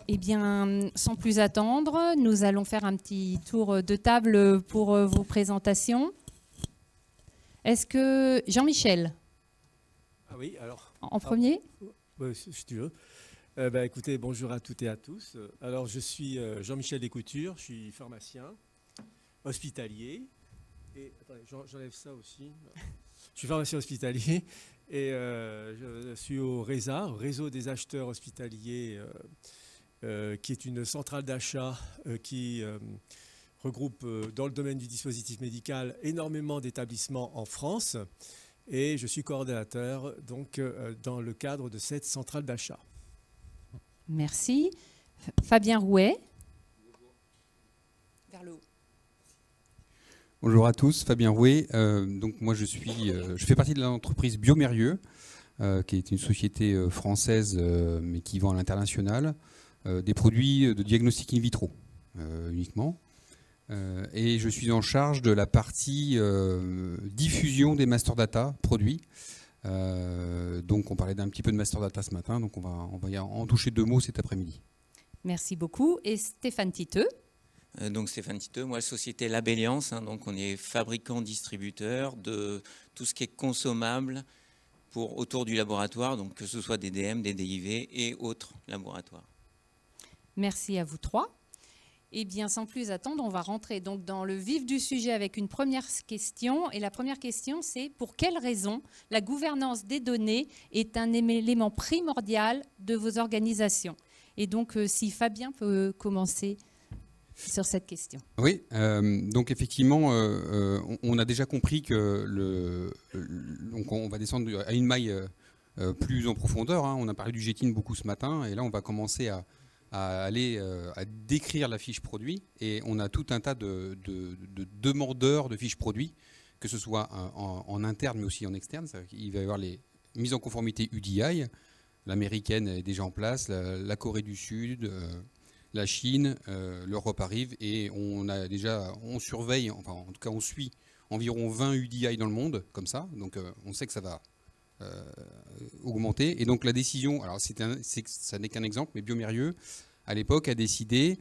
Eh bien, sans plus attendre, nous allons faire un petit tour de table pour vos présentations. Est-ce que Jean-Michel, Ah oui, alors. en premier? Si tu veux. Écoutez, bonjour à toutes et à tous. Alors, je suis Jean-Michel Descoutures, je suis pharmacien, hospitalier. Et attendez, j'enlève ça aussi. Je suis pharmacien hospitalier et je suis au RESA, Réseau des acheteurs hospitaliers, qui est une centrale d'achat qui regroupe dans le domaine du dispositif médical énormément d'établissements en France. Et je suis coordonnateur donc, dans le cadre de cette centrale d'achat. Merci. Fabien Rouet. Vers le haut. Bonjour à tous, Fabien Rouet. Donc moi je fais partie de l'entreprise Biomérieux, qui est une société française mais qui vend à l'international des produits de diagnostic in vitro uniquement. Et je suis en charge de la partie diffusion des master data produits. Donc on parlait d'un petit peu de master data ce matin, donc on va y en toucher 2 mots cet après-midi. Merci beaucoup. Et Stéphane Titeux. Donc Stéphane Titeux, moi société Labelliance, donc on est fabricant-distributeur de tout ce qui est consommable autour du laboratoire, donc que ce soit des DM, des DIV et autres laboratoires. Merci à vous trois. Eh bien, sans plus attendre, on va rentrer donc dans le vif du sujet avec une première question. Et la première question, c'est pour quelles raisons la gouvernance des données est un élément primordial de vos organisations? Et donc, si Fabien peut commencer sur cette question. Oui, donc effectivement, on a déjà compris que donc on va descendre à une maille plus en profondeur. On a parlé du GTIN beaucoup ce matin, et là on va commencer à décrire la fiche produit, et on a tout un tas de demandeurs de fiches produits, que ce soit en interne mais aussi en externe. Il va y avoir les mises en conformité UDI, l'américaine est déjà en place, la Corée du Sud, la Chine, l'Europe arrive, et on surveille, enfin en tout cas on suit environ 20 UDI dans le monde, comme ça, donc on sait que ça va augmenter. Et donc la décision, alors ça n'est qu'un exemple, mais Biomérieux, à l'époque, a décidé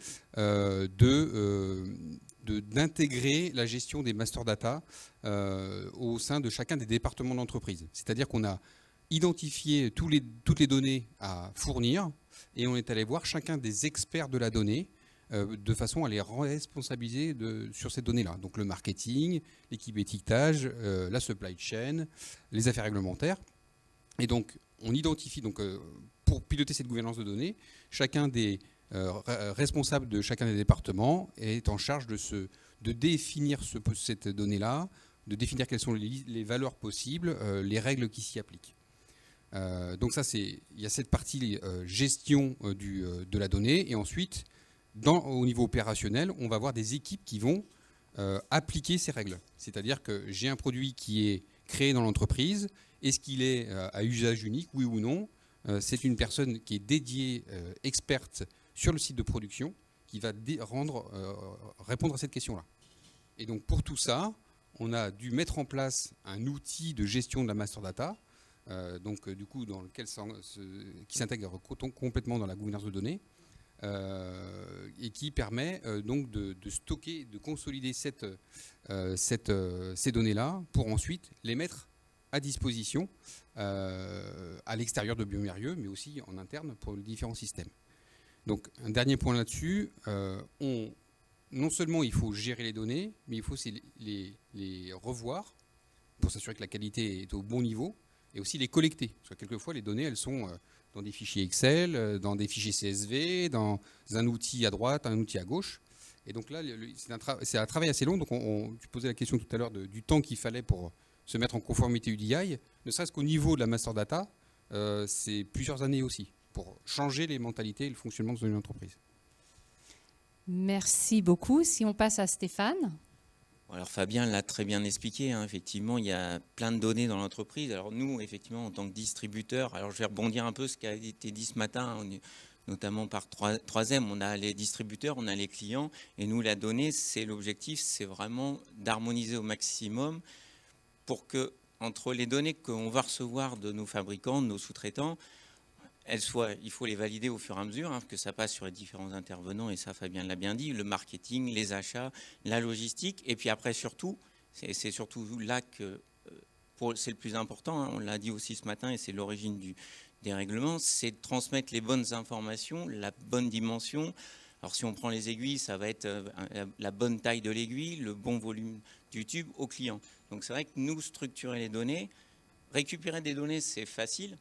d'intégrer la gestion des master data au sein de chacun des départements d'entreprise. C'est-à-dire qu'on a identifié toutes les données à fournir, et on est allé voir chacun des experts de la donnée de façon à les responsabiliser sur ces données-là. Donc le marketing, l'équipe étiquetage, la supply chain, les affaires réglementaires. Et donc on identifie, pour piloter cette gouvernance de données, chacun des responsables de chacun des départements est en charge de définir cette donnée-là, de définir quelles sont les valeurs possibles, les règles qui s'y appliquent. Donc ça, il y a cette partie gestion de la donnée, et ensuite, au niveau opérationnel, on va avoir des équipes qui vont appliquer ces règles. C'est-à-dire que j'ai un produit qui est créé dans l'entreprise, est-ce qu'il est à usage unique, oui ou non? C'est une personne qui est dédiée, experte sur le site de production, qui va répondre à cette question-là. Et donc pour tout ça, on a dû mettre en place un outil de gestion de la master data, du coup dans lequel qui s'intègre complètement dans la gouvernance de données, et qui permet donc de stocker, de consolider ces données-là pour ensuite les mettre à disposition à l'extérieur de Biomérieux, mais aussi en interne pour les différents systèmes. Donc un dernier point là-dessus, non seulement il faut gérer les données, mais il faut aussi les revoir pour s'assurer que la qualité est au bon niveau, et aussi les collecter. Parce que quelquefois, les données, elles sont dans des fichiers Excel, dans des fichiers CSV, dans un outil à droite, un outil à gauche. Et donc là, c'est un travail assez long. Donc tu posais la question tout à l'heure du temps qu'il fallait pour se mettre en conformité UDI. Ne serait-ce qu'au niveau de la master data, c'est plusieurs années aussi pour changer les mentalités et le fonctionnement de une entreprise. Merci beaucoup. Si on passe à Stéphane. Alors Fabien l'a très bien expliqué, effectivement, il y a plein de données dans l'entreprise. Alors nous, effectivement, en tant que distributeur, alors je vais rebondir un peu ce qui a été dit ce matin, notamment par 3M, on a les distributeurs, on a les clients, et nous, la donnée, l'objectif, c'est vraiment d'harmoniser au maximum pour que, entre les données qu'on va recevoir de nos fabricants, de nos sous-traitants, il faut les valider au fur et à mesure, hein, que ça passe sur les différents intervenants, et ça Fabien l'a bien dit, le marketing, les achats, la logistique, et puis après surtout, c'est surtout là que c'est le plus important, hein, on l'a dit aussi ce matin, et c'est l'origine des règlements, c'est de transmettre les bonnes informations, la bonne dimension. Alors si on prend les aiguilles, ça va être la bonne taille de l'aiguille, le bon volume du tube au client. Donc c'est vrai que nous, structurer les données, récupérer des données, c'est facile.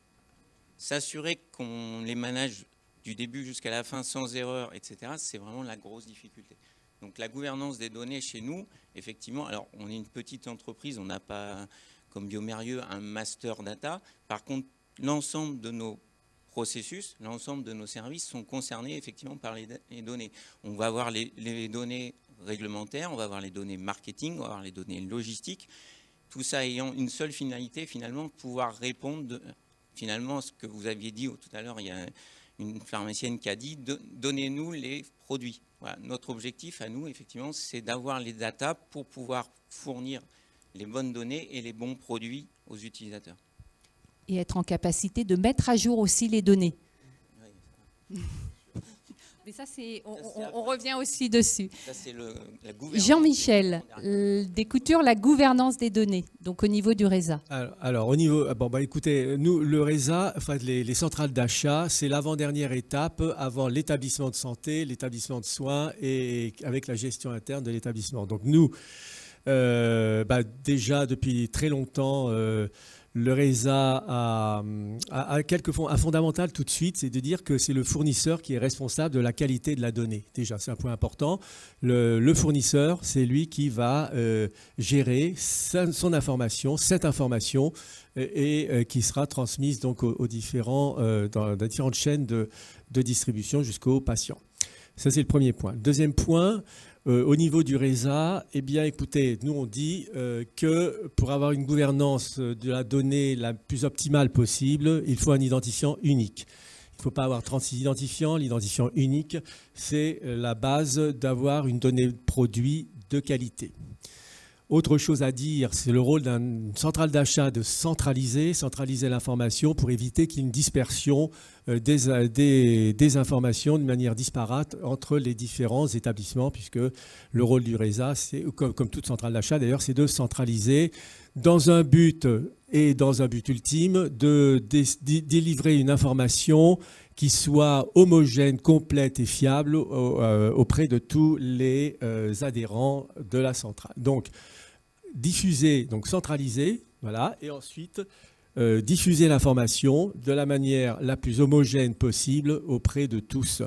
S'assurer qu'on les manage du début jusqu'à la fin sans erreur, etc., c'est vraiment la grosse difficulté. Donc la gouvernance des données chez nous, effectivement, alors on est une petite entreprise, on n'a pas, comme Biomérieux, un master data. Par contre, l'ensemble de nos processus, l'ensemble de nos services sont concernés effectivement par les données. On va avoir les données réglementaires, on va avoir les données marketing, on va avoir les données logistiques, tout ça ayant une seule finalité, finalement, pouvoir répondre finalement ce que vous aviez dit tout à l'heure. Il y a une pharmacienne qui a dit donnez-nous les produits. Voilà, notre objectif à nous, effectivement, c'est d'avoir les datas pour pouvoir fournir les bonnes données et les bons produits aux utilisateurs. Et être en capacité de mettre à jour aussi les données. Oui. Mais ça, on revient aussi dessus. Ça, c'est la gouvernance. Jean-Michel, des coutures, la gouvernance des données, donc au niveau du RESA. Alors au niveau, écoutez, nous, le RESA, enfin, les centrales d'achat, c'est l'avant-dernière étape avant l'établissement de santé, l'établissement de soins et avec la gestion interne de l'établissement. Donc nous, déjà depuis très longtemps, le RESA a un fondamental tout de suite, c'est de dire que c'est le fournisseur qui est responsable de la qualité de la donnée. Déjà, c'est un point important. Le fournisseur, c'est lui qui va gérer son information, cette information, et qui sera transmise donc dans les différentes chaînes de distribution jusqu'aux patients. Ça, c'est le premier point. Le deuxième point, au niveau du RESA, eh bien, écoutez, nous, on dit que pour avoir une gouvernance de la donnée la plus optimale possible, il faut un identifiant unique. Il ne faut pas avoir 36 identifiants. L'identifiant unique, c'est la base d'avoir une donnée produit de qualité. Autre chose à dire, c'est le rôle d'une centrale d'achat de centraliser l'information pour éviter qu'il y ait une dispersion des informations de manière disparate entre les différents établissements, puisque le rôle du RESA, c'est, comme toute centrale d'achat d'ailleurs, c'est de centraliser dans un but ultime de délivrer une information qui soit homogène, complète et fiable auprès de tous les adhérents de la centrale. Donc, diffuser, donc centraliser, voilà, et ensuite diffuser l'information de la manière la plus homogène possible auprès de tous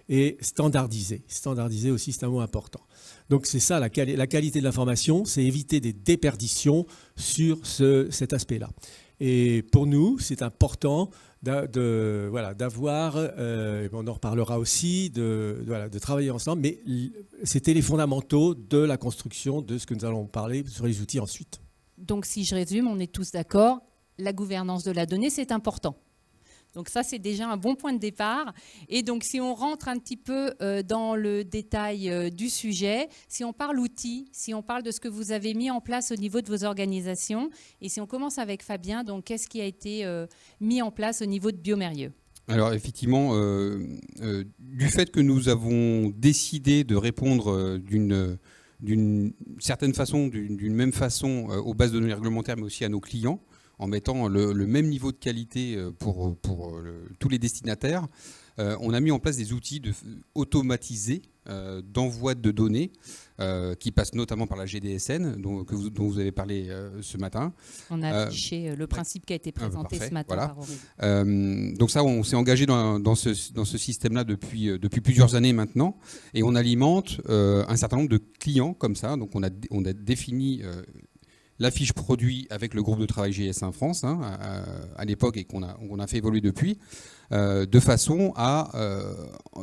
et standardiser. Standardiser aussi, c'est un mot important. Donc c'est ça, la qualité de l'information, c'est éviter des déperditions sur cet aspect-là. Et pour nous, c'est important d'avoir, on en reparlera aussi, de travailler ensemble, mais c'était les fondamentaux de la construction de ce que nous allons parler sur les outils ensuite. Donc si je résume, on est tous d'accord, la gouvernance de la donnée, c'est important. Donc ça, c'est déjà un bon point de départ. Et donc, si on rentre un petit peu dans le détail du sujet, si on parle outils, si on parle de ce que vous avez mis en place au niveau de vos organisations, et si on commence avec Fabien, donc qu'est-ce qui a été mis en place au niveau de Biomérieux ? Alors effectivement, du fait que nous avons décidé de répondre d'une certaine façon, d'une même façon aux bases de données réglementaires, mais aussi à nos clients, en mettant le même niveau de qualité pour tous les destinataires, on a mis en place des outils automatisés d'envoi de données qui passent notamment par la GDSN dont vous avez parlé ce matin. On a affiché le principe qui a été présenté ce matin par Aurélie. Donc ça, on s'est engagé dans ce système-là depuis plusieurs années maintenant, et on alimente un certain nombre de clients comme ça. Donc on a défini la fiche produit avec le groupe de travail GS1 France à l'époque, et qu'on a fait évoluer depuis, de façon à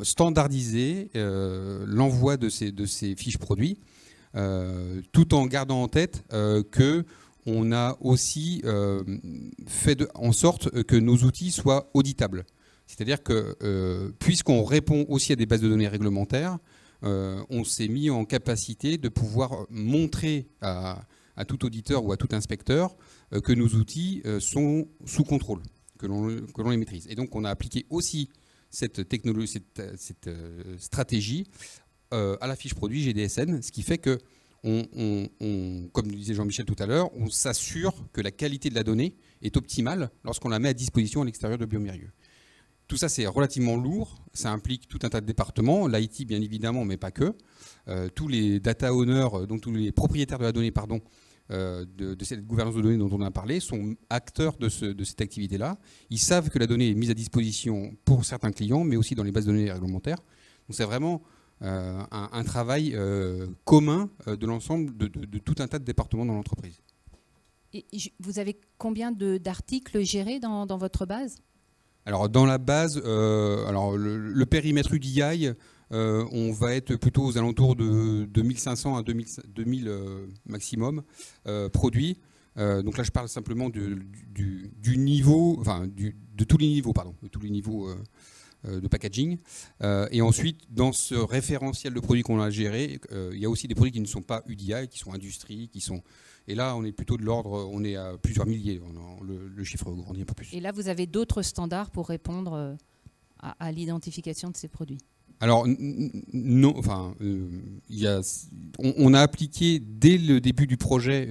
standardiser l'envoi de ces fiches produits, tout en gardant en tête qu'on a aussi fait en sorte que nos outils soient auditables. C'est-à-dire que puisqu'on répond aussi à des bases de données réglementaires, on s'est mis en capacité de pouvoir montrer à tout auditeur ou à tout inspecteur que nos outils sont sous contrôle, que l'on les maîtrise. Et donc on a appliqué aussi cette technologie, cette stratégie à la fiche produit GDSN, ce qui fait que, comme disait Jean-Michel tout à l'heure, on s'assure que la qualité de la donnée est optimale lorsqu'on la met à disposition à l'extérieur de Biomérieux. Tout ça, c'est relativement lourd, ça implique tout un tas de départements, l'IT bien évidemment, mais pas que. Tous les data owners, donc tous les propriétaires de la donnée, pardon, de cette gouvernance de données dont on a parlé, sont acteurs de cette activité-là. Ils savent que la donnée est mise à disposition pour certains clients, mais aussi dans les bases de données réglementaires. Donc c'est vraiment un travail commun de l'ensemble de tout un tas de départements dans l'entreprise. Et vous avez combien d'articles gérés dans votre base ? Alors dans la base, le périmètre UDI, on va être plutôt aux alentours de 1500 à 2000 maximum produits. Donc là je parle simplement du niveau, enfin de tous les niveaux, pardon, de tous les niveaux de packaging. Et ensuite, dans ce référentiel de produits qu'on a géré, il y a aussi des produits qui ne sont pas UDI, qui sont industrie, qui sont... Et là, on est plutôt de l'ordre, on est à plusieurs milliers, le chiffre grandit un peu plus. Et là, vous avez d'autres standards pour répondre à l'identification de ces produits ? Alors, non, enfin, on a appliqué dès le début du projet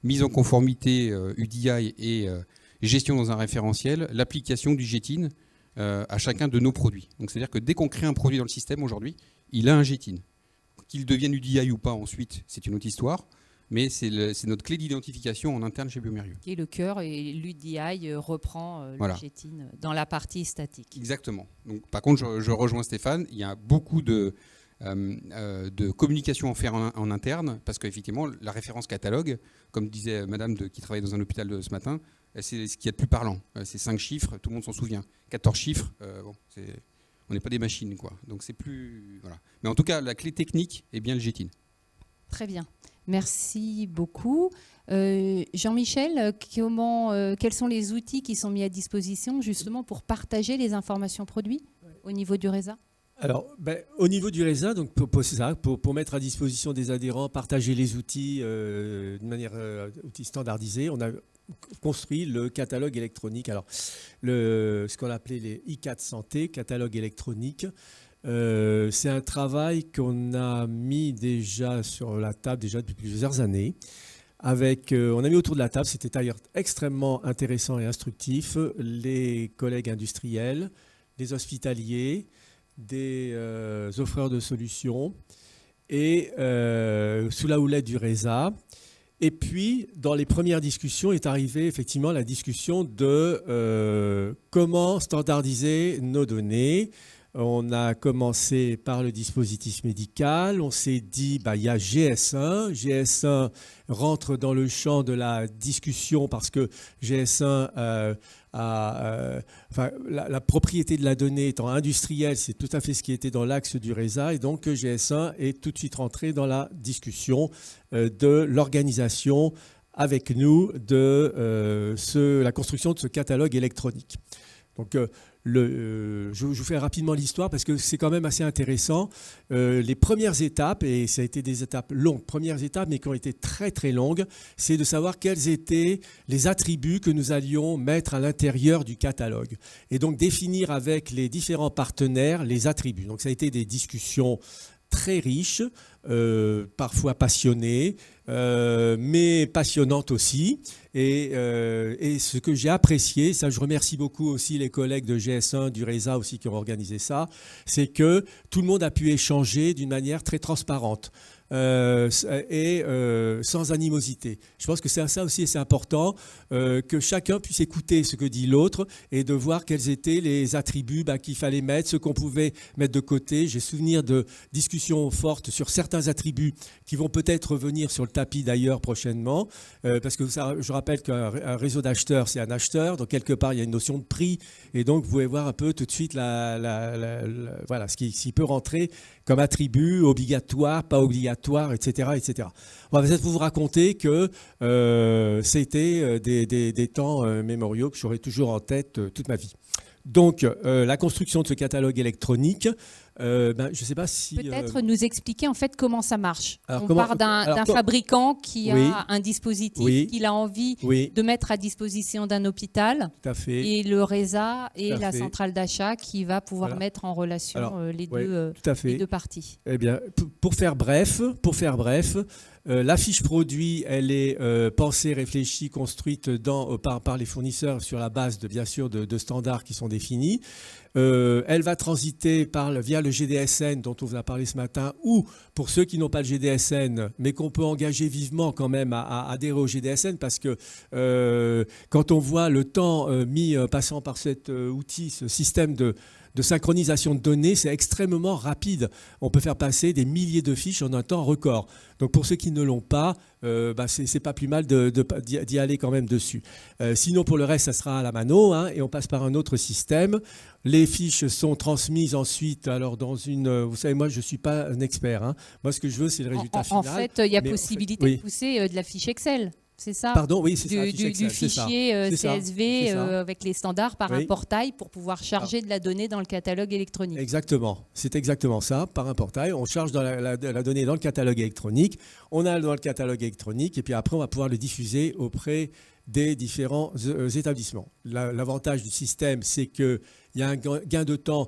mise en conformité UDI et gestion dans un référentiel, l'application du GTIN à chacun de nos produits. Donc, c'est-à-dire que dès qu'on crée un produit dans le système aujourd'hui, il a un GTIN. Qu'il devienne UDI ou pas ensuite, c'est une autre histoire. Mais c'est notre clé d'identification en interne chez Biomérieux. Qui est le cœur, et l'UDI reprend le GTIN dans la partie statique. Exactement. Donc, par contre, je rejoins Stéphane, il y a beaucoup de communication à faire en interne, parce qu'effectivement, la référence catalogue, comme disait madame qui travaillait dans un hôpital ce matin, c'est ce qu'il y a de plus parlant. C'est 5 chiffres, tout le monde s'en souvient. 14 chiffres, on n'est pas des machines, quoi. Donc c'est plus... Voilà. Mais en tout cas, la clé technique est bien le GTIN. Très bien. Merci beaucoup. Jean-Michel, quels sont les outils qui sont mis à disposition justement pour partager les informations produits au niveau du RESA ? Alors, au niveau du RESA, donc pour mettre à disposition des adhérents, partager les outils de manière outils standardisés, on a construit le catalogue électronique. Alors, ce qu'on appelait les I4 Santé, catalogue électronique. C'est un travail qu'on a mis déjà sur la table depuis plusieurs années. On a mis autour de la table, c'était d'ailleurs extrêmement intéressant et instructif, les collègues industriels, les hospitaliers, des offreurs de solutions et sous la houlette du RESA. Et puis, dans les premières discussions est arrivée effectivement la discussion de comment standardiser nos données. On a commencé par le dispositif médical. On s'est dit, il y a GS1. GS1 rentre dans le champ de la discussion parce que GS1 la propriété de la donnée étant industrielle, c'est tout à fait ce qui était dans l'axe du RESA. Et donc, GS1 est tout de suite rentré dans la discussion de l'organisation avec nous de la construction de ce catalogue électronique. Donc, je vous fais rapidement l'histoire parce que c'est quand même assez intéressant. Les premières étapes, et ça a été des étapes longues, premières étapes, mais qui ont été très très longues, c'est de savoir quels étaient les attributs que nous allions mettre à l'intérieur du catalogue. Et donc définir avec les différents partenaires les attributs. Donc ça a été des discussions très riches, parfois passionnées, mais passionnantes aussi. Et ce que j'ai apprécié, ça je remercie beaucoup aussi les collègues de GS1, du RESA aussi qui ont organisé ça, c'est que tout le monde a pu échanger d'une manière très transparente. Et sans animosité. Je pense que ça aussi c'est important, que chacun puisse écouter ce que dit l'autre et de voir quels étaient les attributs qu'il fallait mettre, ce qu'on pouvait mettre de côté. J'ai souvenir de discussions fortes sur certains attributs qui vont peut-être revenir sur le tapis d'ailleurs prochainement, parce que je rappelle qu'un réseau d'acheteurs, c'est un acheteur, donc quelque part il y a une notion de prix, et donc vous pouvez voir un peu tout de suite voilà, ce qui peut rentrer comme attribut obligatoire, pas obligatoire, etc., etc. On va peut-être vous raconter que c'était des temps mémoriaux que j'aurai toujours en tête toute ma vie. Donc, la construction de ce catalogue électronique, je ne sais pas si... Peut-être nous expliquer en fait comment ça marche. Alors, On part d'un fabricant qui Oui. a un dispositif Oui. qu'il a envie Oui, de mettre à disposition d'un hôpital, tout à fait. et le RESA et Tout à la fait. centrale d'achat qui va pouvoir Voilà. mettre en relation Alors, les ouais, deux tout à fait. parties. Eh bien, pour faire bref, la fiche produit, elle est pensée, réfléchie, construite par les fournisseurs sur la base bien sûr de standards qui sont définis. Elle va transiter via le GDSN dont on vous a parlé ce matin, ou pour ceux qui n'ont pas le GDSN, mais qu'on peut engager vivement quand même à adhérer au GDSN, parce que quand on voit le temps passant par cet outil, ce système de synchronisation de données, c'est extrêmement rapide. On peut faire passer des milliers de fiches en un temps record. Donc pour ceux qui ne l'ont pas, c'est pas plus mal d'y aller quand même dessus. Sinon pour le reste, ça sera à la mano, hein, et on passe par un autre système. Les fiches sont transmises ensuite. Alors vous savez, moi je ne suis pas un expert, hein. Moi ce que je veux, c'est le résultat final. En fait, il y a possibilité oui. de pousser de la fiche Excel. C'est ça? Pardon, oui, c'est ça. Du fichier CSV c'est ça. avec les standards par un portail pour pouvoir charger de la donnée dans le catalogue électronique. Exactement, c'est exactement ça. Par un portail, on charge la donnée dans le catalogue électronique, on a dans le catalogue électronique, et puis après on va pouvoir le diffuser auprès des différents établissements. L'avantage du système, c'est qu'il y a un gain de temps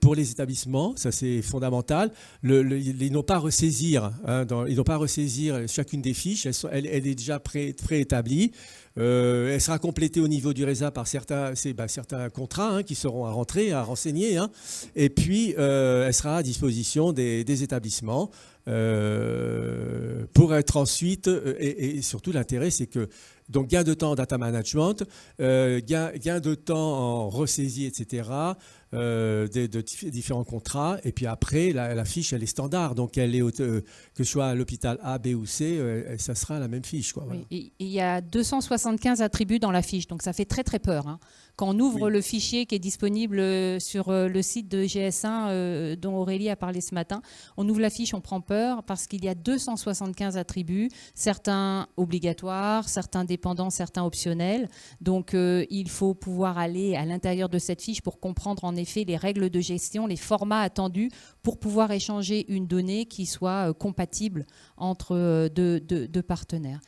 pour les établissements, ça c'est fondamental. Ils n'ont pas à ressaisir, hein, ils n'ont pas à ressaisir chacune des fiches, elle est déjà préétablie. Elle sera complétée au niveau du RESA par certains contrats, hein, qui seront à rentrer, à renseigner, hein. Et puis elle sera à disposition des établissements pour être ensuite, et surtout l'intérêt, c'est que donc gain de temps en data management, gain de temps en ressaisie, etc., de différents contrats. Et puis après, la fiche, elle est standard. Donc, elle est que ce soit à l'hôpital A, B ou C, ça sera la même fiche, quoi. Voilà. Oui, et il y a 275 attributs dans la fiche, donc ça fait très très peur, hein. Quand on ouvre le fichier qui est disponible sur le site de GS1 dont Aurélie a parlé ce matin, on ouvre la fiche, on prend peur parce qu'il y a 275 attributs, certains obligatoires, certains dépendants, certains optionnels. Donc il faut pouvoir aller à l'intérieur de cette fiche pour comprendre en effet les règles de gestion, les formats attendus pour pouvoir échanger une donnée qui soit compatible entre deux partenaires.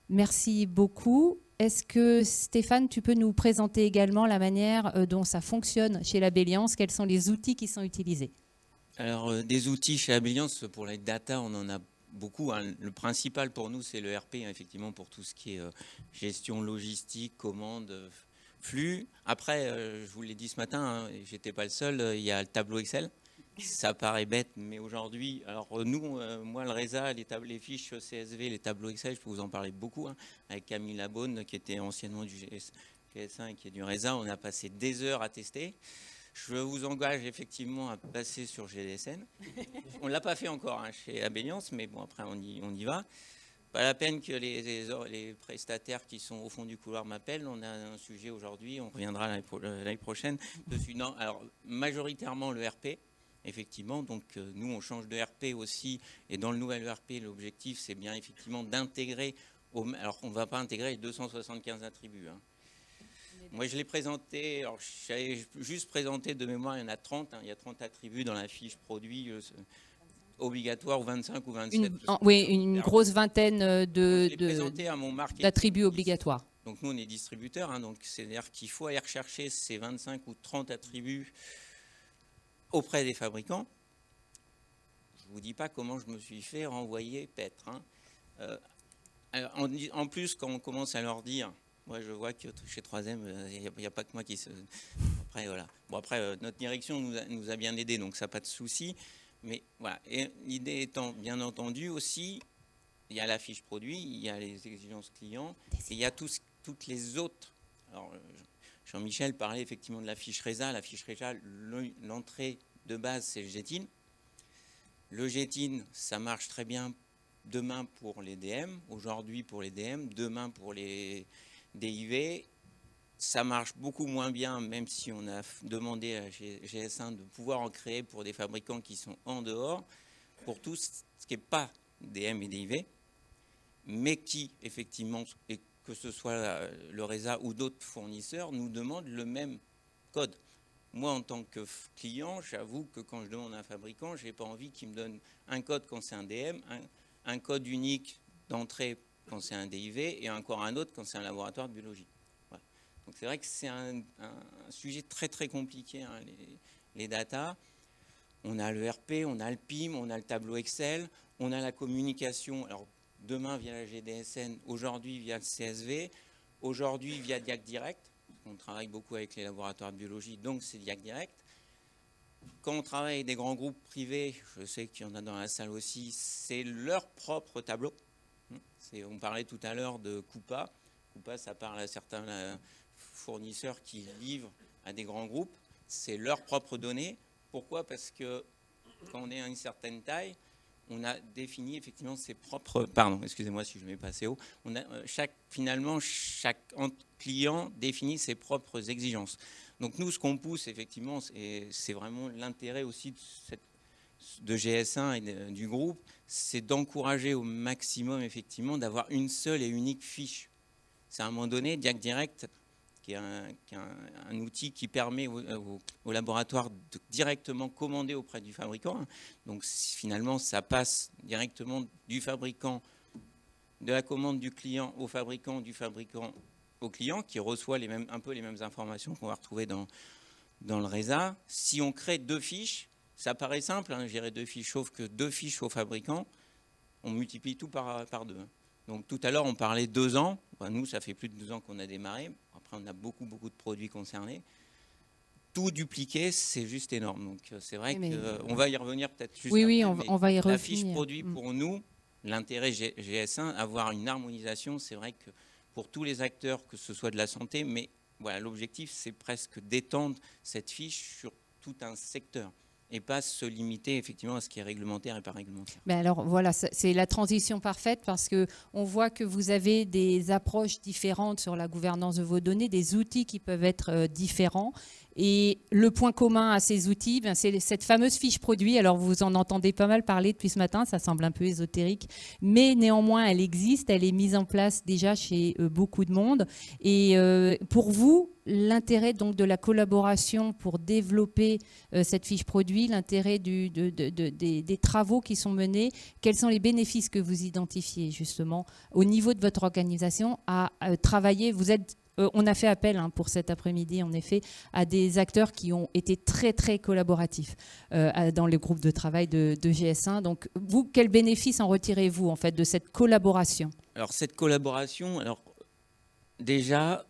Merci beaucoup. Est-ce que Stéphane, tu peux nous présenter également la manière dont ça fonctionne chez Labelliance? Quels sont les outils qui sont utilisés? Alors, des outils chez Labelliance, pour les data, on en a beaucoup, hein. Le principal pour nous, c'est le RP, hein, effectivement, pour tout ce qui est gestion logistique, commande, flux. Après, je vous l'ai dit ce matin, hein, j'étais pas le seul, il y a le tableau Excel. Ça paraît bête, mais aujourd'hui, alors nous, moi, le RESA, les fiches CSV, les tableaux Excel, je peux vous en parler beaucoup, hein, avec Camille Labonne, qui était anciennement du GS1 et qui est du RESA. On a passé des heures à tester. Je vous engage effectivement à passer sur GDSN. On ne l'a pas fait encore, hein, chez Abelliance, mais bon, après, on y va. Pas la peine que les prestataires qui sont au fond du couloir m'appellent. On a un sujet aujourd'hui, on reviendra l'année prochaine dessus. Non, alors, majoritairement le RP. Effectivement, donc nous on change de RP aussi, et dans le nouvel RP l'objectif c'est bien effectivement d'intégrer, alors on ne va pas intégrer les 275 attributs, hein. Moi je l'ai présenté, alors j'avais juste présenté de mémoire, il y en a 30, hein, il y a 30 attributs dans la fiche produit obligatoire, ou 25 ou 27. Une grosse vingtaine d'attributs obligatoires. Donc nous on est distributeur, hein, donc c'est-à-dire qu'il faut aller rechercher ces 25 ou 30 attributs auprès des fabricants. Je ne vous dis pas comment je me suis fait renvoyer paître, hein. Alors, en plus, quand on commence à leur dire, moi je vois que chez 3M, il n'y a pas que moi qui se... Après, voilà. Bon, après, notre direction nous a bien aidés, donc ça n'a pas de souci. Mais voilà. Et l'idée étant, bien entendu, aussi, il y a la fiche produit, il y a les exigences clients, et il y a toutes les autres. Alors, Jean-Michel parlait effectivement de la fiche RESA. La fiche RESA, l'entrée de base, c'est le GTIN. Le GTIN, ça marche très bien demain pour les DM, aujourd'hui pour les DM, demain pour les DIV. Ça marche beaucoup moins bien, même si on a demandé à GS1 de pouvoir en créer pour des fabricants qui sont en dehors, pour tout ce qui n'est pas DM et DIV, mais qui, effectivement, que ce soit le RESA ou d'autres fournisseurs, nous demandent le même code. Moi, en tant que client, j'avoue que quand je demande à un fabricant, je n'ai pas envie qu'il me donne un code quand c'est un DM, un code unique d'entrée quand c'est un DIV et encore un autre quand c'est un laboratoire de biologie. Voilà. Donc c'est vrai que c'est un sujet très très compliqué, hein, les datas. On a le RP, on a le PIM, on a le tableau Excel, on a la communication. Alors demain via la GDSN, aujourd'hui via le CSV, aujourd'hui via Diag Direct. On travaille beaucoup avec les laboratoires de biologie, donc c'est Diag Direct. Quand on travaille avec des grands groupes privés, je sais qu'il y en a dans la salle aussi, c'est leur propre tableau. On parlait tout à l'heure de Coupa. Coupa, ça parle à certains fournisseurs qui livrent à des grands groupes. C'est leurs propres données. Pourquoi? Parce que quand on est à une certaine taille, on a défini effectivement ses propres... Pardon, excusez-moi si je ne mets pas assez haut. Finalement, chaque client définit ses propres exigences. Donc nous, ce qu'on pousse effectivement, c'est vraiment l'intérêt aussi de GS1 et du groupe, c'est d'encourager au maximum effectivement d'avoir une seule et unique fiche. C'est à un moment donné, Diag Direct, qui est un outil qui permet au laboratoire de directement commander auprès du fabricant. Donc finalement, ça passe directement du fabricant, de la commande du client au fabricant, du fabricant au client, qui reçoit un peu les mêmes informations qu'on va retrouver dans le RESA. Si on crée 2 fiches, ça paraît simple, hein, gérer 2 fiches, sauf que 2 fiches au fabricant, on multiplie tout par 2. Donc tout à l'heure, on parlait 2 ans. Enfin, nous, ça fait plus de 2 ans qu'on a démarré. Après, on a beaucoup de produits concernés. Tout dupliquer, c'est juste énorme. Donc c'est vrai qu'on va y revenir peut-être juste après. Oui, on va y revenir. La fiche produit, pour nous, l'intérêt GS1, avoir une harmonisation, c'est vrai que pour tous les acteurs, que ce soit de la santé, mais voilà, l'objectif, c'est presque d'étendre cette fiche sur tout un secteur et pas se limiter effectivement à ce qui est réglementaire et pas réglementaire. Ben alors voilà, c'est la transition parfaite parce qu'on voit que vous avez des approches différentes sur la gouvernance de vos données, des outils qui peuvent être différents. Et le point commun à ces outils, ben c'est cette fameuse fiche produit. Alors vous en entendez pas mal parler depuis ce matin, ça semble un peu ésotérique, mais néanmoins elle existe, elle est mise en place déjà chez beaucoup de monde. Et pour vous, l'intérêt donc de la collaboration pour développer cette fiche produit, l'intérêt des travaux qui sont menés, quels sont les bénéfices que vous identifiez justement au niveau de votre organisation à travailler? On a fait appel pour cet après-midi, en effet, à des acteurs qui ont été très, très collaboratifs dans le groupe de travail de GS1. Donc, vous, quel bénéfice en retirez-vous, en fait, de cette collaboration? Alors, cette collaboration, déjà,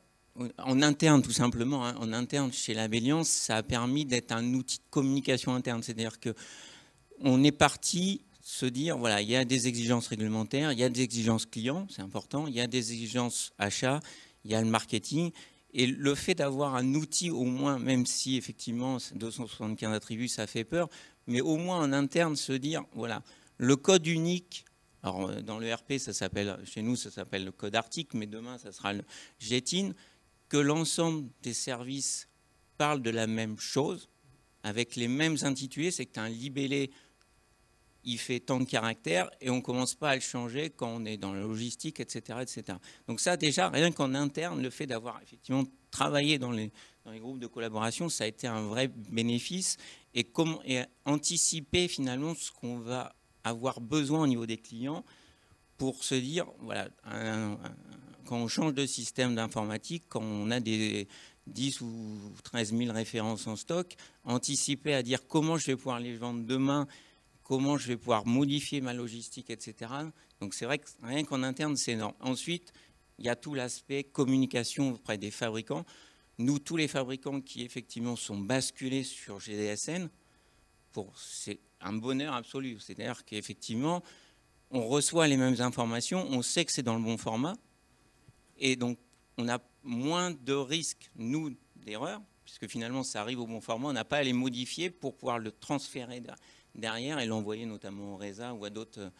en interne, tout simplement, hein, en interne, chez Labelliance, ça a permis d'être un outil de communication interne. C'est-à-dire qu'on est parti se dire, voilà, il y a des exigences réglementaires, il y a des exigences clients, c'est important, il y a des exigences achats, il y a le marketing, et le fait d'avoir un outil au moins, même si effectivement 275 attributs, ça fait peur, mais au moins en interne se dire, voilà, le code unique, alors dans le RP, chez nous, ça s'appelle le code article, mais demain, ça sera le GTIN, que l'ensemble des services parlent de la même chose, avec les mêmes intitulés, c'est que tu as un libellé, il fait tant de caractères et on ne commence pas à le changer quand on est dans la logistique, etc. etc. Donc ça, déjà, rien qu'en interne, le fait d'avoir effectivement travaillé dans les groupes de collaboration, ça a été un vrai bénéfice. Et anticiper finalement ce qu'on va avoir besoin au niveau des clients pour se dire, voilà, quand on change de système d'informatique, quand on a des 10 ou 13 000 références en stock, anticiper à dire comment je vais pouvoir les vendre demain, comment je vais pouvoir modifier ma logistique, etc. Donc c'est vrai que rien qu'en interne, c'est énorme. Ensuite, il y a tout l'aspect communication auprès des fabricants. Nous, tous les fabricants qui effectivement sont basculés sur GDSN, c'est un bonheur absolu. C'est-à-dire qu'effectivement, on reçoit les mêmes informations, on sait que c'est dans le bon format, et donc on a moins de risques, nous, d'erreurs, puisque finalement ça arrive au bon format, on n'a pas à les modifier pour pouvoir le transférer derrière et l'envoyer notamment au RESA ou à d'autres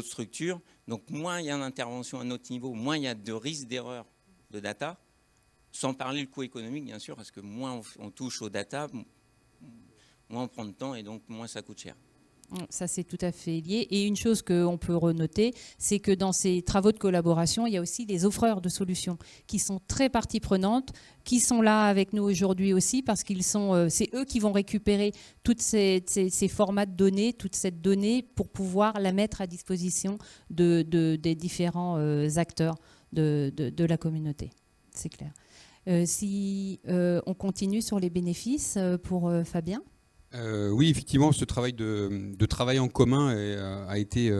structures. Donc moins il y a d'intervention à notre niveau, moins il y a de risques d'erreur de data, sans parler le coût économique bien sûr, parce que moins on touche aux data, moins on prend de temps et donc moins ça coûte cher. Ça, c'est tout à fait lié. Et une chose qu'on peut renoter, c'est que dans ces travaux de collaboration, il y a aussi les offreurs de solutions qui sont très partie prenante, qui sont là avec nous aujourd'hui aussi parce c'est eux qui vont récupérer tous ces formats de données, toute cette donnée pour pouvoir la mettre à disposition des différents acteurs de la communauté. C'est clair. Si on continue sur les bénéfices pour Fabien. Oui, effectivement, ce travail de travail en commun a été,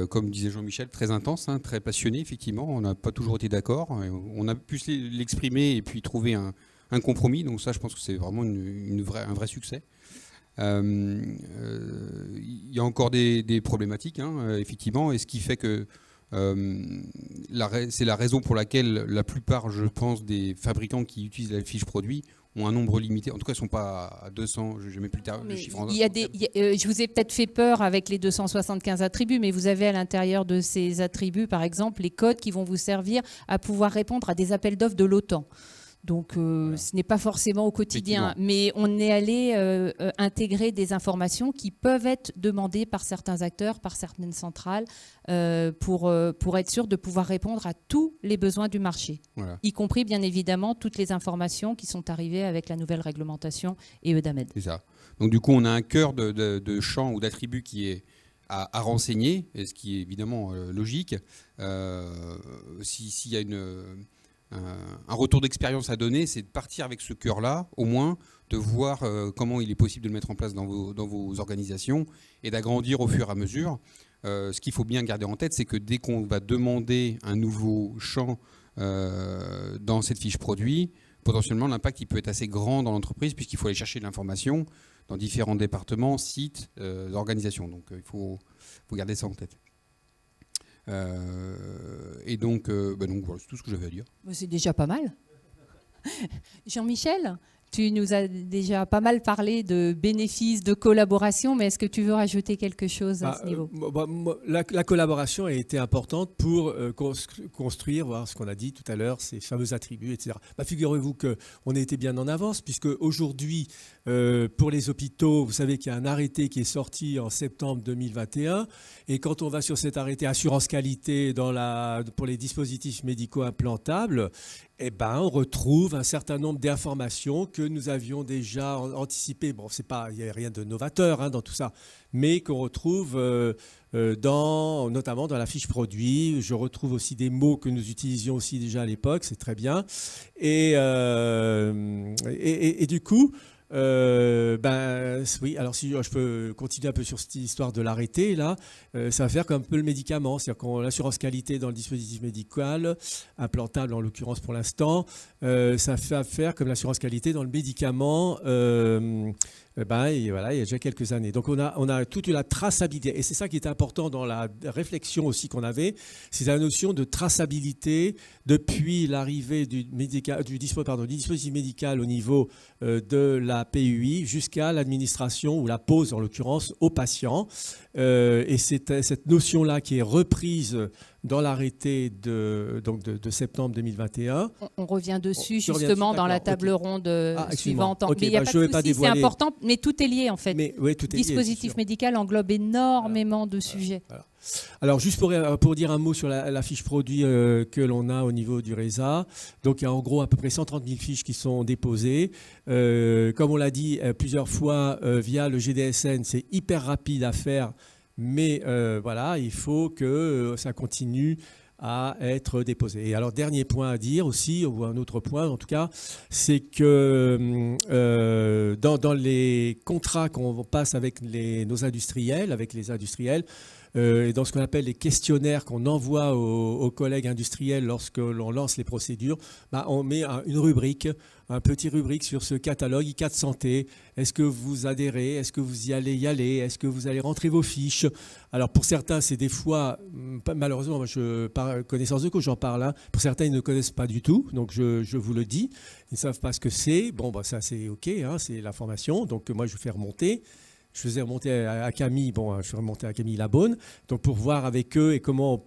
comme disait Jean-Michel, très intense, hein, très passionné, effectivement. On n'a pas toujours été d'accord. On a pu l'exprimer et puis trouver un compromis. Donc ça, je pense que c'est vraiment un vrai succès. Il y a encore des problématiques, hein, effectivement, et ce qui fait que c'est la raison pour laquelle la plupart, je pense, des fabricants qui utilisent la fiche produit ont un nombre limité. En tout cas, ils ne sont pas à 200, je ne mets plus le chiffre en je vous ai peut-être fait peur avec les 275 attributs, mais vous avez à l'intérieur de ces attributs, par exemple, les codes qui vont vous servir à pouvoir répondre à des appels d'offres de l'OTAN. Donc, voilà. Ce n'est pas forcément au quotidien, mais on est allé intégrer des informations qui peuvent être demandées par certains acteurs, par certaines centrales, pour être sûr de pouvoir répondre à tous les besoins du marché, voilà. Y compris, bien évidemment, toutes les informations qui sont arrivées avec la nouvelle réglementation et EUDAMED. C'est ça. Donc, du coup, on a un cœur de champs ou d'attributs qui est à renseigner, et ce qui est évidemment logique. S'il y a un retour d'expérience à donner, c'est de partir avec ce cœur-là, au moins, de voir comment il est possible de le mettre en place dans vos organisations et d'agrandir au fur et à mesure. Ce qu'il faut bien garder en tête, c'est que dès qu'on va demander un nouveau champ dans cette fiche produit, potentiellement l'impact il peut être assez grand dans l'entreprise puisqu'il faut aller chercher de l'information dans différents départements, sites, organisations. Donc il faut garder ça en tête. Et donc voilà, c'est tout ce que j'avais à dire. C'est déjà pas mal. Jean-Michel, tu nous as déjà pas mal parlé de bénéfices, de collaboration, mais est-ce que tu veux rajouter quelque chose à ce niveau ? La collaboration a été importante pour construire, voir ce qu'on a dit tout à l'heure, ces fameux attributs, etc. Figurez-vous qu'on a été bien en avance, puisque aujourd'hui, pour les hôpitaux, vous savez qu'il y a un arrêté qui est sorti en septembre 2021, et quand on va sur cet arrêté assurance qualité pour les dispositifs médicaux implantables, on retrouve un certain nombre d'informations que nous avions déjà anticipées. Bon, il n'y a rien de novateur dans tout ça, mais qu'on retrouve notamment dans la fiche produit. Je retrouve aussi des mots que nous utilisions aussi déjà à l'époque, c'est très bien. Et du coup, oui, alors si je peux continuer un peu sur cette histoire de l'arrêté, là, ça va faire comme un peu le médicament, c'est-à-dire qu'on l'assurance qualité dans le dispositif médical, implantable en l'occurrence pour l'instant, ça va faire comme l'assurance qualité dans le médicament, et voilà, il y a déjà quelques années. Donc on a toute la traçabilité, et c'est ça qui est important dans la réflexion aussi qu'on avait, c'est la notion de traçabilité depuis l'arrivée du dispositif médical au niveau de la PUI jusqu'à l'administration ou la pose en l'occurrence au patient. Et c'est cette notion-là qui est reprise dans l'arrêté de septembre 2021. On revient dessus justement dans la table ronde suivante. Okay, mais il n'y a pas de souci, c'est important, mais tout est lié en fait. Tout est dispositif lié, médical englobe énormément de sujets. Voilà. Alors juste pour dire un mot sur la fiche produit que l'on a au niveau du RESA, donc il y a en gros à peu près 130 000 fiches qui sont déposées. Comme on l'a dit plusieurs fois via le GDSN, c'est hyper rapide à faire, mais voilà, il faut que ça continue à être déposé. Et alors, dernier point à dire aussi, ou un autre point en tout cas, c'est que dans les contrats qu'on passe avec nos industriels, et dans ce qu'on appelle les questionnaires qu'on envoie aux collègues industriels lorsque l'on lance les procédures, on met une rubrique, un petit rubrique sur ce catalogue ICAT Santé. Est-ce que vous adhérez? Est-ce que vous y allez Est-ce que vous allez rentrer vos fiches? Alors pour certains, c'est des fois, malheureusement, par connaissance de cause, j'en parle. Pour certains, ils ne connaissent pas du tout, donc je vous le dis. Ils ne savent pas ce que c'est. Bon, ça c'est OK, c'est l'information. Donc moi, je fais remonter. Je faisais remonter à Camille, je fais remonter à Camille Labonne, donc pour voir avec eux et comment on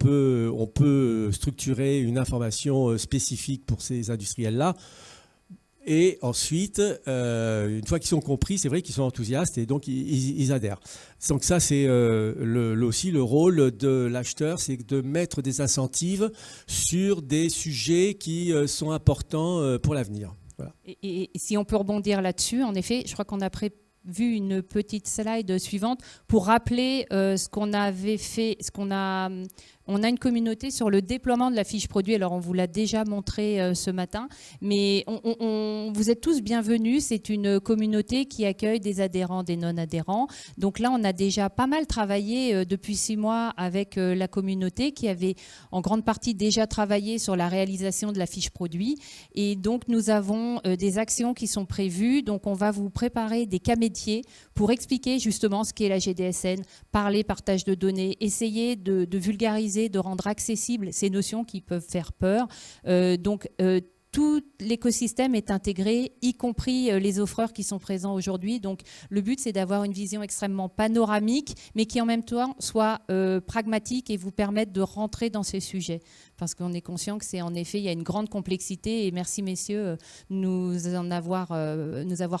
peut structurer une information spécifique pour ces industriels-là. Et ensuite, une fois qu'ils sont compris, c'est vrai qu'ils sont enthousiastes et donc ils adhèrent. Donc ça, c'est aussi le rôle de l'acheteur, c'est de mettre des incentives sur des sujets qui sont importants pour l'avenir. Voilà. Et si on peut rebondir là-dessus, en effet, je crois qu'on a prévu une petite slide suivante pour rappeler ce qu'on avait fait, on a une communauté sur le déploiement de la fiche produit. Alors, on vous l'a déjà montré ce matin, mais vous êtes tous bienvenus. C'est une communauté qui accueille des adhérents, des non-adhérents. Donc là, on a déjà pas mal travaillé depuis 6 mois avec la communauté qui avait en grande partie déjà travaillé sur la réalisation de la fiche produit. Et donc, nous avons des actions qui sont prévues. Donc, on va vous préparer des cas métiers pour expliquer justement ce qu'est la GDSN, parler partage de données, essayer de vulgariser, de rendre accessibles ces notions qui peuvent faire peur. Tout l'écosystème est intégré, y compris les offreurs qui sont présents aujourd'hui. Donc, le but, c'est d'avoir une vision extrêmement panoramique, mais qui en même temps soit pragmatique et vous permette de rentrer dans ces sujets. Parce qu'on est conscient que c'est en effet, il y a une grande complexité. Et merci, messieurs, nous avoir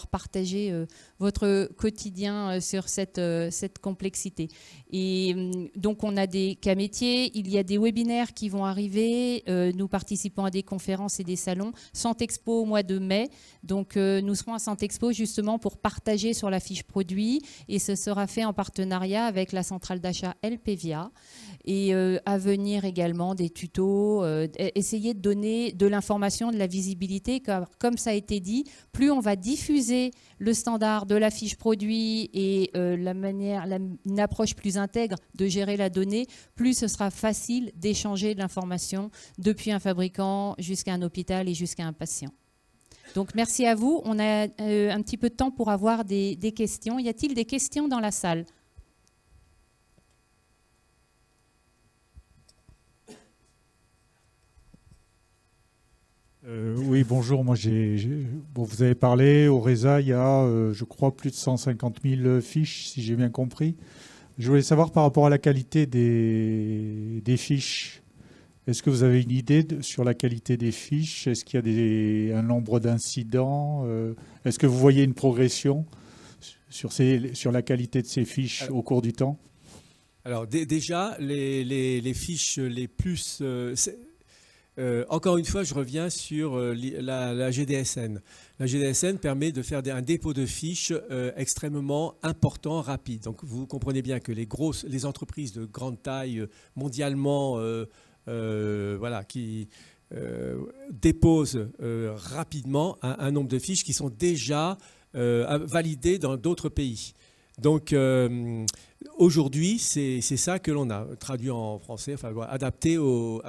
partagé votre quotidien sur cette complexité. Et donc, on a des cas métiers. Il y a des webinaires qui vont arriver. Nous participons à des conférences et des salons. Santexpo au mois de mai. Donc, nous serons à Santexpo justement pour partager sur la fiche produit. Et ce sera fait en partenariat avec la centrale d'achat LPVA. Et à venir également des tutos, essayer de donner de l'information, de la visibilité, car comme ça a été dit, plus on va diffuser le standard de la fiche produit et une approche plus intègre de gérer la donnée, plus ce sera facile d'échanger de l'information depuis un fabricant jusqu'à un hôpital et jusqu'à un patient. Donc merci à vous. On a un petit peu de temps pour avoir des questions. Y a-t-il des questions dans la salle ? Oui, bonjour. Moi, vous avez parlé, au RESA, il y a, je crois, plus de 150 000 fiches, si j'ai bien compris. Je voulais savoir par rapport à la qualité des fiches. Est-ce que vous avez une idée sur la qualité des fiches? Est-ce qu'il y a un nombre d'incidents? Est-ce que vous voyez une progression sur la qualité de ces fiches au cours du temps? Alors déjà, les fiches les plus... encore une fois, je reviens sur la GDSN. La GDSN permet de faire un dépôt de fiches extrêmement important, rapide. Donc, vous comprenez bien que les entreprises de grande taille mondialement, qui déposent rapidement un nombre de fiches qui sont déjà validées dans d'autres pays. Donc, aujourd'hui, c'est ça que l'on a traduit en français, enfin, adapté au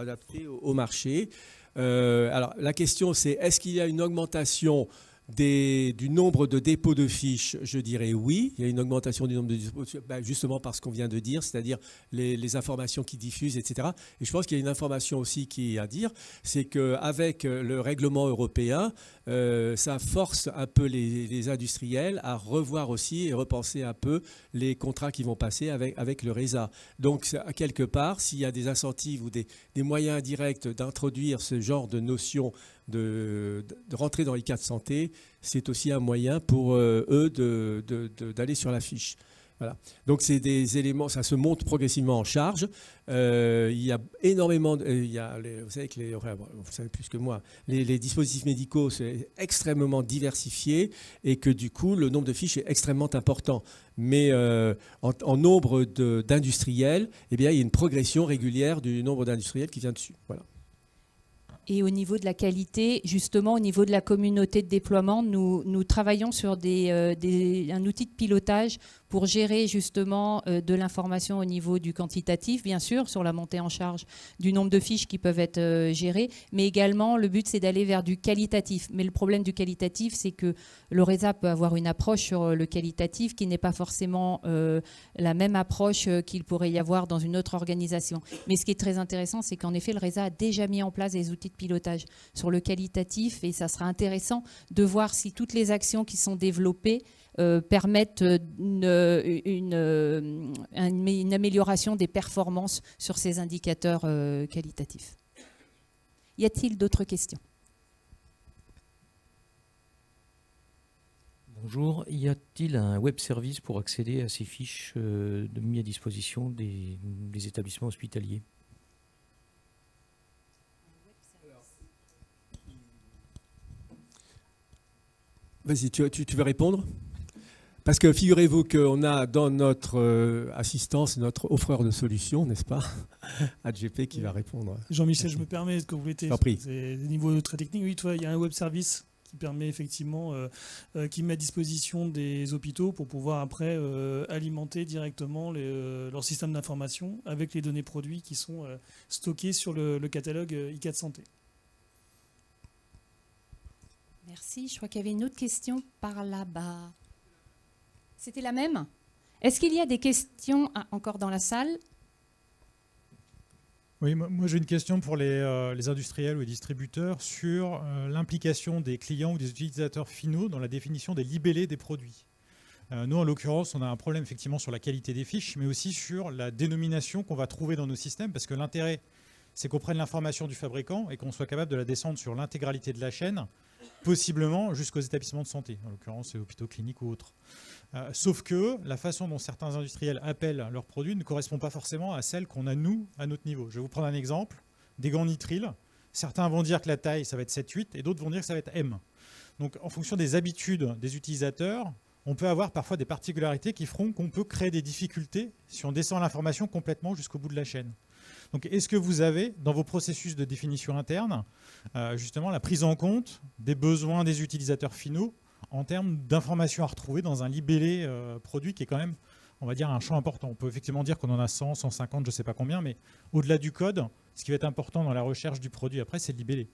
marché. Alors, la question, c'est est-ce qu'il y a une augmentation du nombre de dépôts de fiches? Je dirais oui. Il y a une augmentation du nombre de dépôts, justement par ce qu'on vient de dire, c'est-à-dire les informations qui diffusent, etc. Et je pense qu'il y a une information aussi qui est à dire, c'est qu'avec le règlement européen, ça force un peu les industriels à revoir aussi et repenser un peu les contrats qui vont passer avec le RESA. Donc, quelque part, s'il y a des incentives ou des moyens indirects d'introduire ce genre de notions de rentrer dans les cas de santé, c'est aussi un moyen pour eux d'aller sur la fiche. Voilà. Donc, c'est des éléments, ça se monte progressivement en charge. Il y a énormément, vous savez plus que moi, les dispositifs médicaux, c'est extrêmement diversifié et que du coup, le nombre de fiches est extrêmement important. Mais en nombre d'industriels, eh bien, il y a une progression régulière du nombre d'industriels qui vient dessus. Voilà. Et au niveau de la qualité, justement, au niveau de la communauté de déploiement, nous travaillons sur un outil de pilotage pour gérer justement de l'information au niveau du quantitatif, bien sûr, sur la montée en charge du nombre de fiches qui peuvent être gérées, mais également le but c'est d'aller vers du qualitatif. Mais le problème du qualitatif, c'est que le RESA peut avoir une approche sur le qualitatif qui n'est pas forcément la même approche qu'il pourrait y avoir dans une autre organisation. Mais ce qui est très intéressant, c'est qu'en effet, le RESA a déjà mis en place des outils de pilotage sur le qualitatif et ça sera intéressant de voir si toutes les actions qui sont développées permettent une amélioration des performances sur ces indicateurs qualitatifs. Y a-t-il d'autres questions? Bonjour, y a-t-il un web service pour accéder à ces fiches mis à disposition des établissements hospitaliers? Vas-y, tu veux répondre? Parce que figurez-vous qu'on a dans notre assistance, notre offreur de solutions, n'est-ce pas, ADGP qui va répondre. Jean-Michel, je me permets, que vous voulez, c'est des niveaux très techniques. Oui, toi, il y a un web service qui permet effectivement, qui met à disposition des hôpitaux pour pouvoir après alimenter directement leur système d'information avec les données produits qui sont stockées sur le catalogue ICAD Santé. Merci. Je crois qu'il y avait une autre question par là-bas. C'était la même? Est-ce qu'il y a des questions encore dans la salle? Oui, moi j'ai une question pour les industriels ou les distributeurs sur l'implication des clients ou des utilisateurs finaux dans la définition des libellés des produits. Nous, en l'occurrence, on a un problème effectivement sur la qualité des fiches, mais aussi sur la dénomination qu'on va trouver dans nos systèmes, parce que l'intérêt, c'est qu'on prenne l'information du fabricant et qu'on soit capable de la descendre sur l'intégralité de la chaîne, possiblement jusqu'aux établissements de santé, en l'occurrence hôpitaux, cliniques ou autres. Sauf que la façon dont certains industriels appellent leurs produits ne correspond pas forcément à celle qu'on a, nous, à notre niveau. Je vais vous prendre un exemple. Des gants nitriles. Certains vont dire que la taille, ça va être 7-8, et d'autres vont dire que ça va être M. Donc, en fonction des habitudes des utilisateurs, on peut avoir parfois des particularités qui feront qu'on peut créer des difficultés si on descend l'information complètement jusqu'au bout de la chaîne. Donc, est-ce que vous avez, dans vos processus de définition interne, justement la prise en compte des besoins des utilisateurs finaux en termes d'informations à retrouver dans un libellé produit qui est quand même, on va dire, un champ important. On peut effectivement dire qu'on en a 100, 150, je ne sais pas combien, mais au-delà du code, ce qui va être important dans la recherche du produit après, c'est le libellé.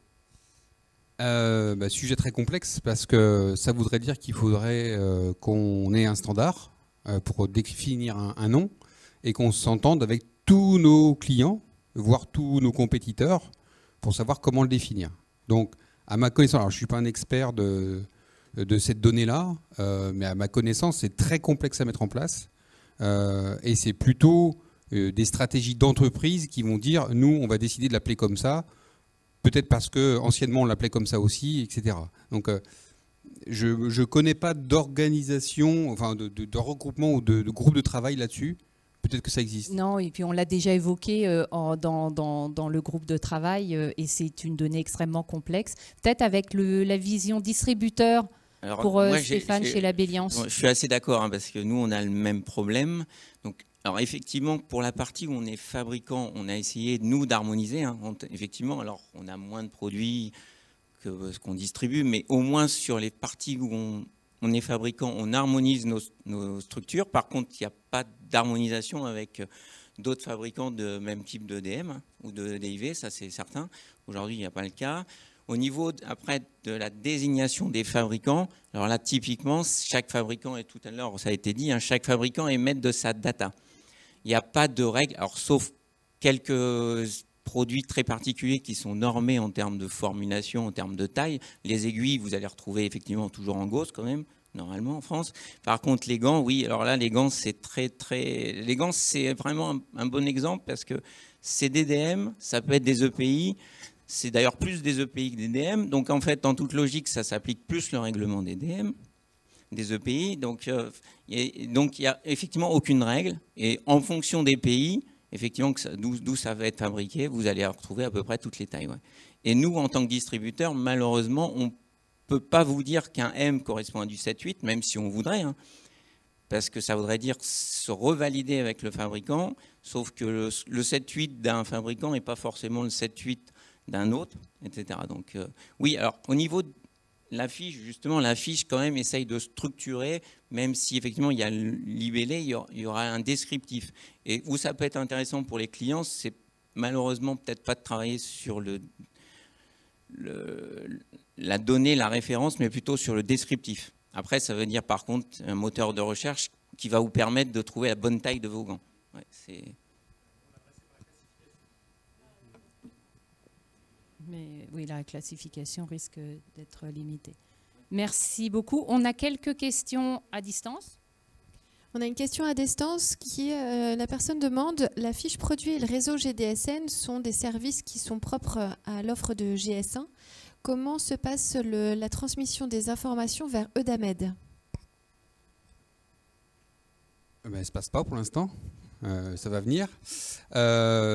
Sujet très complexe, parce que ça voudrait dire qu'il faudrait qu'on ait un standard pour définir un nom et qu'on s'entende avec tous nos clients, voire tous nos compétiteurs, pour savoir comment le définir. Donc, à ma connaissance, alors je ne suis pas un expert de cette donnée-là, mais à ma connaissance, c'est très complexe à mettre en place. Et c'est plutôt des stratégies d'entreprise qui vont dire, nous, on va décider de l'appeler comme ça, peut-être parce qu'anciennement, on l'appelait comme ça aussi, etc. Donc, je ne connais pas d'organisation, enfin de regroupement ou de groupe de travail là-dessus. Peut-être que ça existe. Non, et puis on l'a déjà évoqué dans le groupe de travail, et c'est une donnée extrêmement complexe. Peut-être avec la vision distributeur. Alors, pour moi, Stéphane, chez Labelliance. Je suis assez d'accord, parce que nous, on a le même problème. Donc, alors effectivement, pour la partie où on est fabricant, on a essayé, nous, d'harmoniser. Effectivement, alors on a moins de produits que ce qu'on distribue, mais au moins sur les parties où on est fabricant, on harmonise nos structures. Par contre, il n'y a pas d'harmonisation avec d'autres fabricants de même type de DM ou de DIV, ça c'est certain. Aujourd'hui, il n'y a pas le cas. Au niveau après de la désignation des fabricants, alors là typiquement, chaque fabricant, et tout à l'heure ça a été dit, chaque fabricant est maître de sa data. Il n'y a pas de règles, alors sauf quelques produits très particuliers qui sont normés en termes de formulation, en termes de taille. Les aiguilles, vous allez retrouver effectivement toujours en gauze quand même, normalement en France. Par contre, les gants, oui, alors là, les gants, c'est les gants, c'est vraiment un bon exemple parce que c'est des DM, ça peut être des EPI. C'est d'ailleurs plus des EPI que des DM. Donc, en fait, en toute logique, ça s'applique plus le règlement des DM, des EPI. Donc, il n'y a effectivement aucune règle. Et en fonction des pays, effectivement, d'où ça va être fabriqué, vous allez retrouver à peu près toutes les tailles. Ouais. Et nous, en tant que distributeur, malheureusement, on ne peut pas vous dire qu'un M correspond à du 7-8, même si on voudrait, parce que ça voudrait dire se revalider avec le fabricant, sauf que le 7-8 d'un fabricant n'est pas forcément le 7-8 d'un autre, etc. Donc, oui, alors au niveau de la fiche, justement, la fiche quand même essaye de structurer, même si effectivement il y a le libellé, il y aura un descriptif. Et où ça peut être intéressant pour les clients, c'est malheureusement peut-être pas de travailler sur la donnée, la référence, mais plutôt sur le descriptif. Après, ça veut dire par contre un moteur de recherche qui va vous permettre de trouver la bonne taille de vos gants. Ouais, Mais oui, la classification risque d'être limitée. Merci beaucoup. On a quelques questions à distance. On a une question à distance qui la personne demande, la fiche produit et le réseau GDSN sont des services qui sont propres à l'offre de GS1. Comment se passe la transmission des informations vers Eudamed? Elle ne se passe pas pour l'instant. Ça va venir.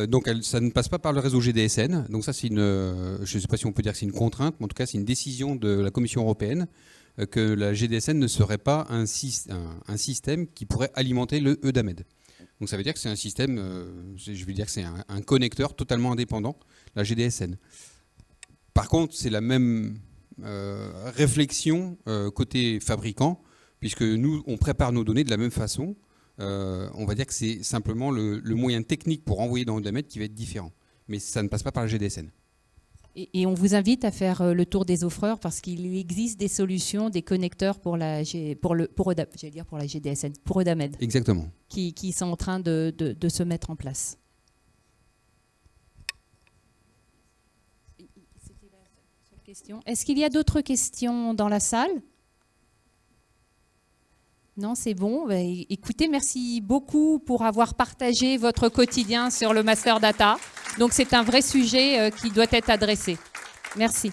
Donc ça ne passe pas par le réseau GDSN. Donc ça, c'est je ne sais pas si on peut dire que c'est une contrainte, mais en tout cas, c'est une décision de la Commission européenne que la GDSN ne serait pas un système qui pourrait alimenter le EDAMED. Donc ça veut dire que c'est un système, je veux dire que c'est un connecteur totalement indépendant, la GDSN. Par contre, c'est la même réflexion côté fabricant, puisque nous, on prépare nos données de la même façon. On va dire que c'est simplement le moyen technique pour envoyer dans EDAMED qui va être différent. Mais ça ne passe pas par la GDSN. Et on vous invite à faire le tour des offreurs parce qu'il existe des solutions, des connecteurs pour la GDSN, pour EDAMED. Exactement. Qui sont en train de se mettre en place. C'était la seule question. Est-ce qu'il y a d'autres questions dans la salle ? Non, c'est bon. Écoutez, merci beaucoup pour avoir partagé votre quotidien sur le Master Data. Donc, c'est un vrai sujet qui doit être adressé. Merci.